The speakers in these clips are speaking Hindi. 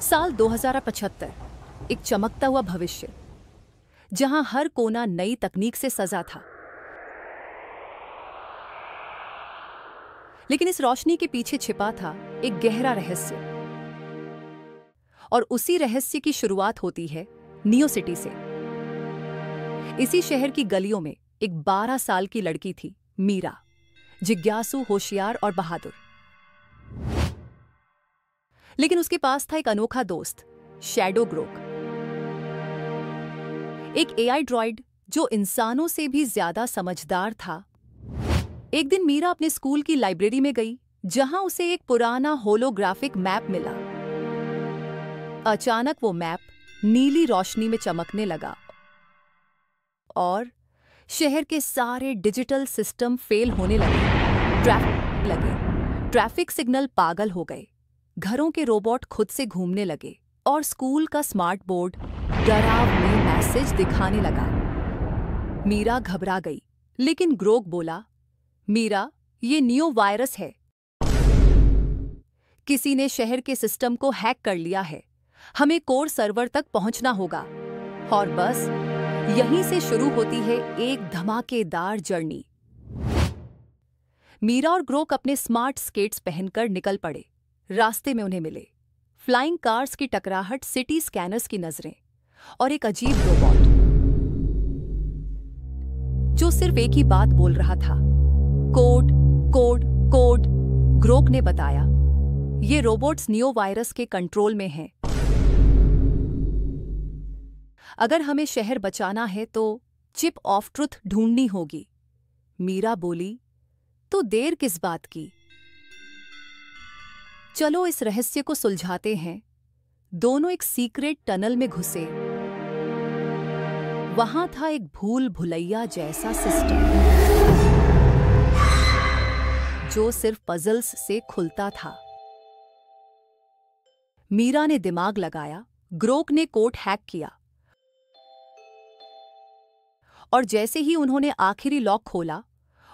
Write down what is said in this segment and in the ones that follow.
साल 2075, एक चमकता हुआ भविष्य जहां हर कोना नई तकनीक से सजा था। लेकिन इस रोशनी के पीछे छिपा था एक गहरा रहस्य, और उसी रहस्य की शुरुआत होती है नियो सिटी से। इसी शहर की गलियों में एक 12 साल की लड़की थी, मीरा, जिज्ञासु, होशियार और बहादुर। लेकिन उसके पास था एक अनोखा दोस्त, शैडो ग्रोक, एक एआई ड्रॉइड जो इंसानों से भी ज्यादा समझदार था। एक दिन मीरा अपने स्कूल की लाइब्रेरी में गई, जहां उसे एक पुराना होलोग्राफिक मैप मिला। अचानक वो मैप नीली रोशनी में चमकने लगा और शहर के सारे डिजिटल सिस्टम फेल होने लगे। ट्रैफिक सिग्नल पागल हो गए, घरों के रोबोट खुद से घूमने लगे और स्कूल का स्मार्ट बोर्ड डरावने मैसेज दिखाने लगा। मीरा घबरा गई, लेकिन ग्रोक बोला, मीरा, ये नियो वायरस है। किसी ने शहर के सिस्टम को हैक कर लिया है। हमें कोर सर्वर तक पहुंचना होगा। और बस यहीं से शुरू होती है एक धमाकेदार जर्नी। मीरा और ग्रोक अपने स्मार्ट स्केट्स पहनकर निकल पड़े। रास्ते में उन्हें मिले फ्लाइंग कार्स की टकराहट, सिटी स्कैनर्स की नजरें और एक अजीब रोबोट जो सिर्फ एक ही बात बोल रहा था, कोड कोड कोड। ग्रोक ने बताया, ये रोबोट्स नियो वायरस के कंट्रोल में हैं। अगर हमें शहर बचाना है तो चिप ऑफ ट्रुथ ढूंढनी होगी। मीरा बोली, तो देर किस बात की? चलो इस रहस्य को सुलझाते हैं। दोनों एक सीक्रेट टनल में घुसे। वहां था एक भूल भुलैया जैसा सिस्टम जो सिर्फ पजल्स से खुलता था। मीरा ने दिमाग लगाया, ग्रोक ने कोड हैक किया, और जैसे ही उन्होंने आखिरी लॉक खोला,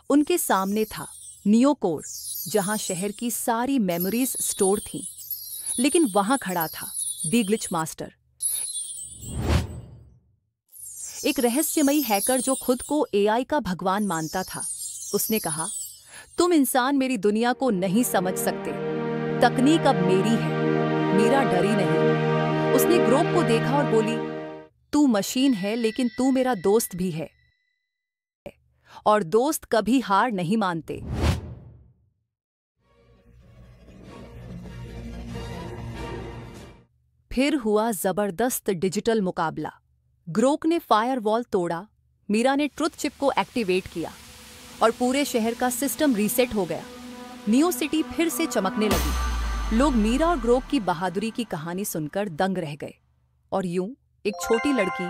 उनके सामने था नियो कोर, जहां शहर की सारी मेमोरीज स्टोर थीं। लेकिन वहां खड़ा था दी ग्लिच मास्टर, एक रहस्यमयी हैकर जो खुद को एआई का भगवान मानता था। उसने कहा, तुम इंसान मेरी दुनिया को नहीं समझ सकते, तकनीक अब मेरी है। मीरा डरी नहीं। उसने ग्रोक को देखा और बोली, तू मशीन है, लेकिन तू मेरा दोस्त भी है, और दोस्त कभी हार नहीं मानते। फिर हुआ जबरदस्त डिजिटल मुकाबला। ग्रोक ने फायरवॉल तोड़ा, मीरा ने ट्रुथ चिप को एक्टिवेट किया, और पूरे शहर का सिस्टम रीसेट हो गया। नियो सिटी फिर से चमकने लगी। लोग मीरा और ग्रोक की बहादुरी की कहानी सुनकर दंग रह गए, और यूं एक छोटी लड़की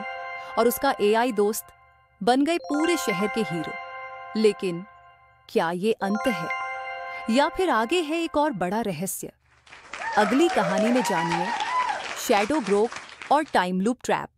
और उसका एआई दोस्त बन गए पूरे शहर के हीरो। लेकिन क्या ये अंत है, या फिर आगे है एक और बड़ा रहस्य? अगली कहानी में जानिए शैडो ग्रोक और टाइम लूप ट्रैप।